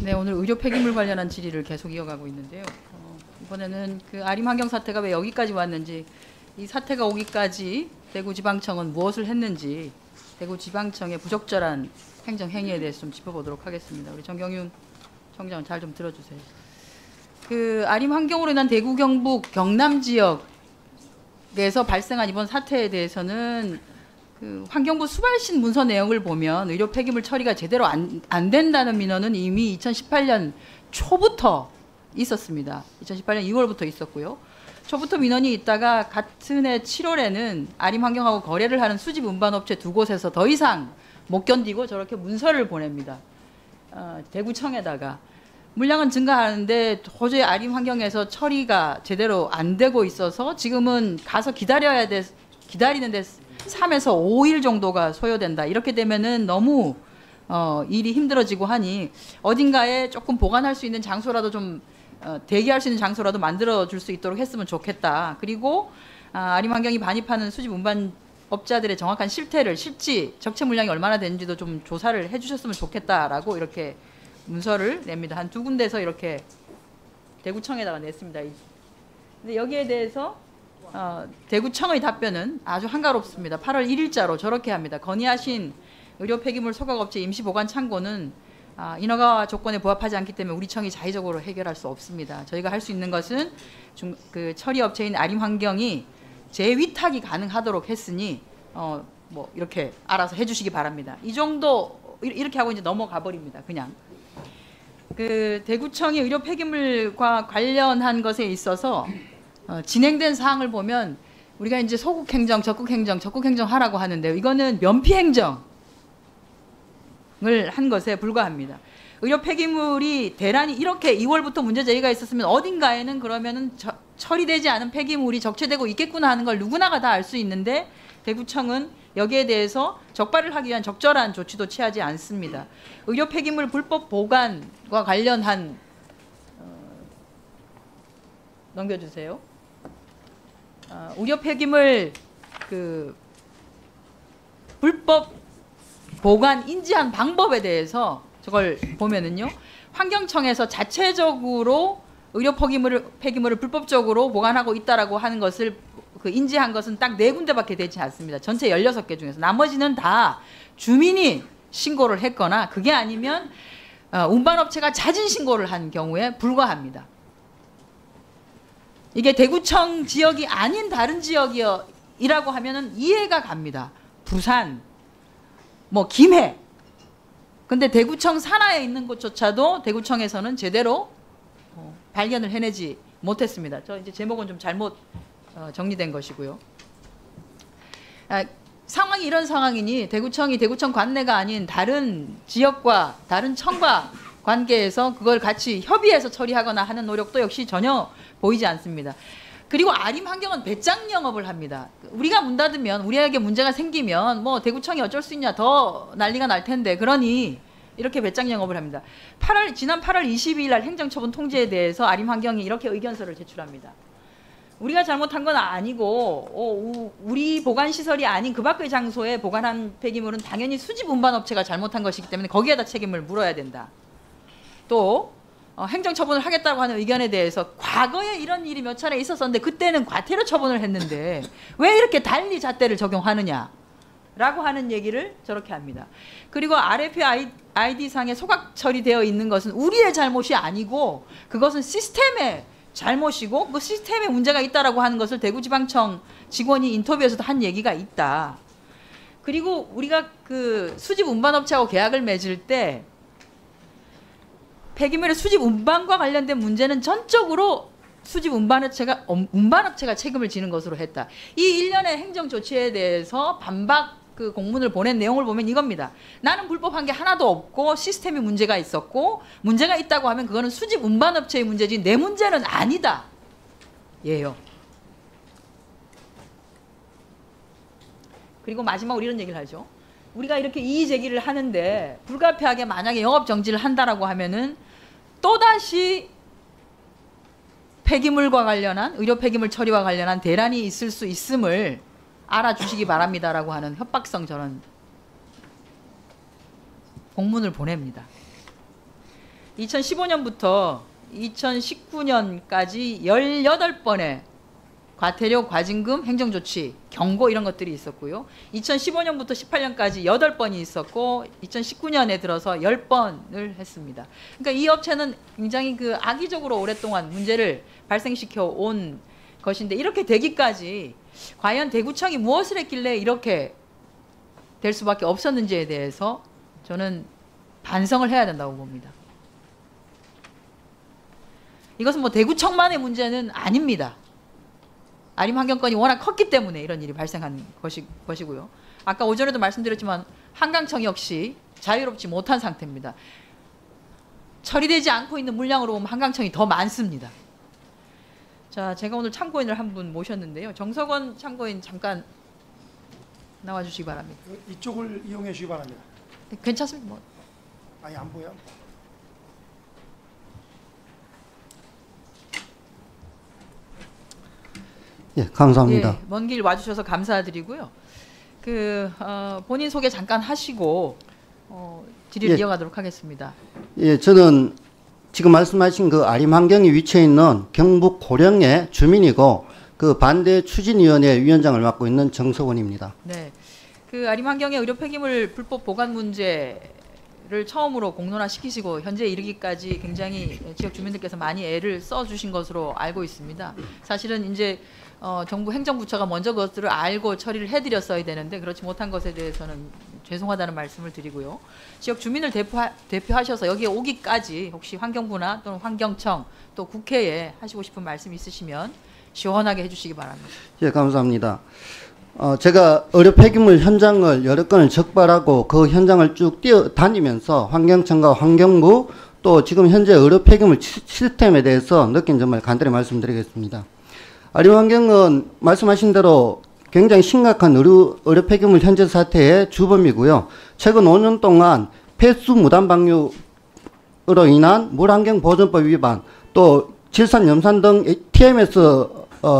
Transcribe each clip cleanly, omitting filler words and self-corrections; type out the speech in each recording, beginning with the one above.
네, 오늘 의료 폐기물 관련한 질의를 계속 이어가고 있는데요. 이번에는 그 아림 환경 사태가 왜 여기까지 왔는지, 이 사태가 오기까지 대구지방청은 무엇을 했는지, 대구지방청의 부적절한 행정 행위에 대해서 좀 짚어보도록 하겠습니다. 우리 정경윤 청장 잘 좀 들어주세요. 그 아림 환경으로 인한 대구 경북 경남 지역에서 발생한 이번 사태에 대해서는 그 환경부 수발신 문서 내용을 보면 의료 폐기물 처리가 제대로 안 된다는 민원은 이미 2018년 초부터 있었습니다. 2018년 2월부터 있었고요. 초부터 민원이 있다가 같은 해 7월에는 아림 환경하고 거래를 하는 수집 운반업체 두 곳에서 더 이상 못 견디고 저렇게 문서를 보냅니다. 대구청에다가 물량은 증가하는데 도저히 아림 환경에서 처리가 제대로 안 되고 있어서 지금은 가서 기다리는데 3에서 5일 정도가 소요된다. 이렇게 되면은 너무 일이 힘들어지고 하니 어딘가에 조금 보관할 수 있는 장소라도 좀 대기할 수 있는 장소라도 만들어줄 수 있도록 했으면 좋겠다. 그리고 아림 환경이 반입하는 수집 운반 업자들의 정확한 실지 적체 물량이 얼마나 되는지도 좀 조사를 해주셨으면 좋겠다라고 이렇게 문서를 냅니다. 한 두 군데서 이렇게 대구청에다가 냈습니다. 근데 여기에 대해서 대구청의 답변은 아주 한가롭습니다. 8월 1일자로 저렇게 합니다. 건의하신 의료 폐기물 소각업체 임시보관 창고는 인허가 조건에 부합하지 않기 때문에 우리 청이 자의적으로 해결할 수 없습니다. 저희가 할 수 있는 것은 그 처리업체인 아림환경이 재위탁이 가능하도록 했으니 뭐 이렇게 알아서 해주시기 바랍니다. 이 정도 이렇게 하고 이제 넘어가 버립니다. 그냥 그 대구청이 의료 폐기물과 관련한 것에 있어서 진행된 사항을 보면 우리가 이제 소극행정, 적극행정 하라고 하는데요. 이거는 면피행정을 한 것에 불과합니다. 의료 폐기물이 대란이 이렇게 2월부터 문제 제기가 있었으면 어딘가에는 그러면은 처리되지 않은 폐기물이 적체되고 있겠구나 하는 걸 누구나가 다 알 수 있는데 대구청은 여기에 대해서 적발을 하기 위한 적절한 조치도 취하지 않습니다. 의료 폐기물 불법 보관과 관련한 넘겨주세요. 의료 폐기물 그 불법 보관 인지한 방법에 대해서 저걸 보면은요, 환경청에서 자체적으로 의료 폐기물을 불법적으로 보관하고 있다라고 하는 것을 그 인지한 것은 딱 4군데밖에 되지 않습니다. 전체 16개 중에서 나머지는 다 주민이 신고를 했거나 그게 아니면 운반업체가 자진 신고를 한 경우에 불과합니다. 이게 대구청 지역이 아닌 다른 지역이라고 하면은 이해가 갑니다. 부산, 뭐 김해. 근데 대구청 산하에 있는 곳조차도 대구청에서는 제대로 발견을 해내지 못했습니다. 저 이제 제목은 좀 잘못 정리된 것이고요. 상황이 이런 상황이니 대구청이 대구청 관내가 아닌 다른 지역과 다른 청과 관계에서 그걸 같이 협의해서 처리하거나 하는 노력도 역시 전혀 보이지 않습니다. 그리고 아림 환경은 배짱 영업을 합니다. 우리가 문 닫으면 우리에게 문제가 생기면 뭐 대구청이 어쩔 수 있냐, 더 난리가 날 텐데, 그러니 이렇게 배짱 영업을 합니다. 지난 8월 22일 날 행정처분 통지에 대해서 아림 환경이 이렇게 의견서를 제출합니다. 우리가 잘못한 건 아니고 우리 보관시설이 아닌 그 밖의 장소에 보관한 폐기물은 당연히 수집 운반업체가 잘못한 것이기 때문에 거기에다 책임을 물어야 된다. 또 행정처분을 하겠다고 하는 의견에 대해서 과거에 이런 일이 몇 차례 있었었는데 그때는 과태료 처분을 했는데 왜 이렇게 달리 잣대를 적용하느냐 라고 하는 얘기를 저렇게 합니다. 그리고 RFP ID상에 소각 처리되어 있는 것은 우리의 잘못이 아니고 그것은 시스템의 잘못이고 그 시스템에 문제가 있다라고 하는 것을 대구지방청 직원이 인터뷰에서도 한 얘기가 있다. 그리고 우리가 그 수집 운반업체하고 계약을 맺을 때 폐기물의 수집 운반과 관련된 문제는 전적으로 수집 운반업체가 책임을 지는 것으로 했다. 이 일련의 행정 조치에 대해서 반박 그 공문을 보낸 내용을 보면 이겁니다. 나는 불법한 게 하나도 없고 시스템에 문제가 있었고 문제가 있다고 하면 그거는 수집 운반업체의 문제지 내 문제는 아니다. 예요. 그리고 마지막으로 이런 얘기를 하죠. 우리가 이렇게 이의 제기를 하는데 불가피하게 만약에 영업 정지를 한다라고 하면은 또다시 폐기물과 관련한 의료 폐기물 처리와 관련한 대란이 있을 수 있음을 알아주시기 바랍니다라고 하는 협박성 저런 공문을 보냅니다. 2015년부터 2019년까지 18번의 과태료, 과징금, 행정조치, 경고 이런 것들이 있었고요. 2015년부터 18년까지 8번이 있었고 2019년에 들어서 10번을 했습니다. 그러니까 이 업체는 굉장히 그 악의적으로 오랫동안 문제를 발생시켜 온 것인데, 이렇게 되기까지 과연 대구청이 무엇을 했길래 이렇게 될 수밖에 없었는지에 대해서 저는 반성을 해야 된다고 봅니다. 이것은 뭐 대구청만의 문제는 아닙니다. 아림 환경권이 워낙 컸기 때문에 이런 일이 발생한 것이고요. 아까 오전에도 말씀드렸지만 한강청 역시 자유롭지 못한 상태입니다. 처리되지 않고 있는 물량으로 보면 한강청이 더 많습니다. 자, 제가 오늘 참고인을 한 분 모셨는데요. 정석원 참고인 잠깐 나와주시기 바랍니다. 이쪽을 이용해 주시기 바랍니다. 괜찮습니다. 뭐. 아니, 안 보여? 예, 감사합니다. 예, 먼 길 와주셔서 감사드리고요. 본인 소개 잠깐 하시고 질의를 이어가도록 하겠습니다. 예, 저는 지금 말씀하신 그 아림 환경이 위치해 있는 경북 고령의 주민이고 그 반대 추진위원회 위원장을 맡고 있는 정석원입니다. 네, 그 아림 환경의 의료 폐기물 불법 보관 문제를 처음으로 공론화시키시고 현재 이르기까지 굉장히 지역 주민들께서 많이 애를 써주신 것으로 알고 있습니다. 사실은 이제 정부 행정부처가 먼저 그것들을 알고 처리를 해드렸어야 되는데 그렇지 못한 것에 대해서는 죄송하다는 말씀을 드리고요. 지역 주민을 대표하셔서 여기에 오기까지 혹시 환경부나 또는 환경청 또 국회에 하시고 싶은 말씀 있으시면 시원하게 해주시기 바랍니다. 예, 감사합니다. 제가 의료 폐기물 현장을 여러 건을 적발하고 그 현장을 쭉 뛰어다니면서 환경청과 환경부 또 지금 현재 의료 폐기물 시스템에 대해서 느낀 점을 간단히 말씀드리겠습니다. 아림 환경은 말씀하신 대로 굉장히 심각한 의료 폐기물 현재 사태의 주범이고요. 최근 5년 동안 폐수 무단 방류로 인한 물환경보존법 위반, 또 질산, 염산 등 TMS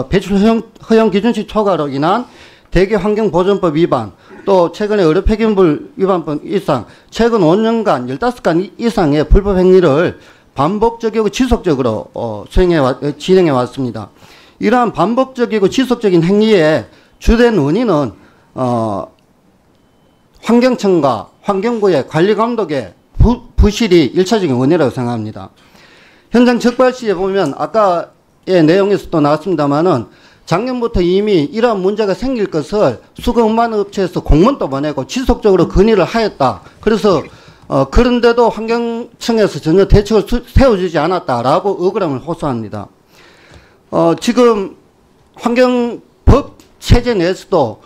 배출 허용 기준치 초과로 인한 대기 환경보존법 위반, 또 최근에 의료 폐기물 위반법 이상, 최근 5년간 15건 이상의 불법 행위를 반복적이고 지속적으로 진행해 왔습니다. 이러한 반복적이고 지속적인 행위의 주된 원인은 환경청과 환경부의 관리 감독의 부실이 1차적인 원인이라고 생각합니다. 현장 적발 시에 보면 아까의 내용에서도 나왔습니다마는 작년부터 이미 이러한 문제가 생길 것을 수거운반 업체에서 공문도 보내고 지속적으로 건의를 하였다. 그래서 그런데도 환경청에서 전혀 대책을 세워주지 않았다라고 억울함을 호소합니다. 지금 환경법 체제 내에서도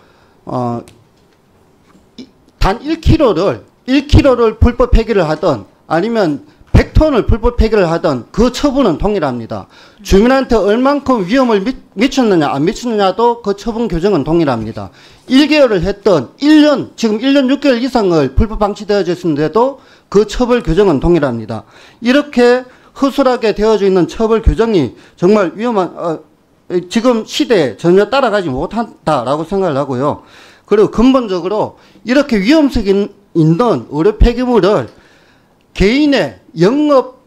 단 1kg를 불법 폐기를 하든 아니면 100톤을 불법 폐기를 하든 그 처분은 동일합니다. 주민한테 얼만큼 위험을 미쳤느냐 안 미쳤느냐도 그 처분 규정은 동일합니다. 1개월을 했던 1년, 지금 1년 6개월 이상을 불법 방치되어져 있는데도 그 처벌 규정은 동일합니다. 이렇게 허술하게 되어져 있는 처벌 규정이 정말 위험한 지금 시대에 전혀 따라가지 못한다라고 생각을 하고요. 그리고 근본적으로 이렇게 위험성이 있는 의료 폐기물을 개인의 영업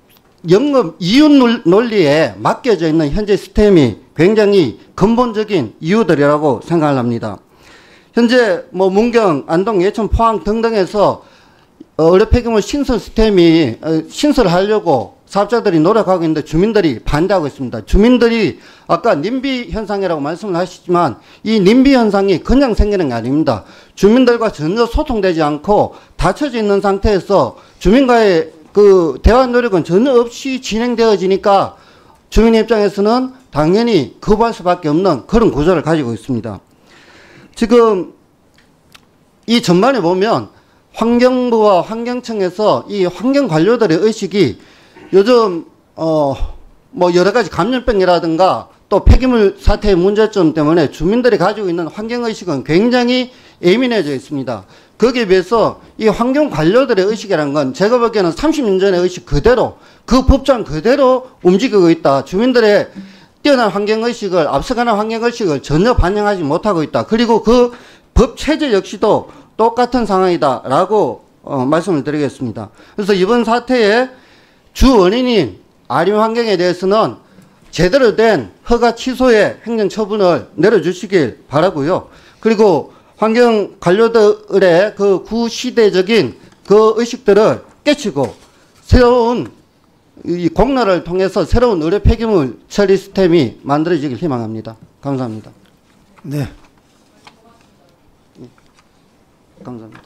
이윤 논리에 맡겨져 있는 현재 시스템이 굉장히 근본적인 이유들이라고 생각을 합니다. 현재 뭐 문경, 안동, 예천, 포항 등등에서 의료 폐기물 신설 시스템이 신설하려고 사업자들이 노력하고 있는데 주민들이 반대하고 있습니다. 주민들이 아까 님비 현상이라고 말씀을 하시지만 이 님비 현상이 그냥 생기는 게 아닙니다. 주민들과 전혀 소통되지 않고 닫혀져 있는 상태에서 주민과의 그 대화 노력은 전혀 없이 진행되어지니까 주민 입장에서는 당연히 거부할 수밖에 없는 그런 구조를 가지고 있습니다. 지금 이 전반에 보면 환경부와 환경청에서 이 환경 관료들의 의식이 요즘 뭐 여러 가지 감염병이라든가 또 폐기물 사태의 문제점 때문에 주민들이 가지고 있는 환경의식은 굉장히 예민해져 있습니다. 거기에 비해서 이 환경 관료들의 의식이라는 건 제가 보기에는 30년 전의 의식 그대로 그 법장 그대로 움직이고 있다. 주민들의 뛰어난 환경의식을 앞서가는 환경의식을 전혀 반영하지 못하고 있다. 그리고 그 법 체제 역시도 똑같은 상황이다라고 말씀을 드리겠습니다. 그래서 이번 사태에 주 원인인 아림 환경에 대해서는 제대로 된 허가 취소의 행정 처분을 내려주시길 바라고요. 그리고 환경 관료들의 그 구시대적인 그 의식들을 깨치고 새로운 이 공론을 통해서 새로운 의료 폐기물 처리 시스템이 만들어지길 희망합니다. 감사합니다. 네. 감사합니다.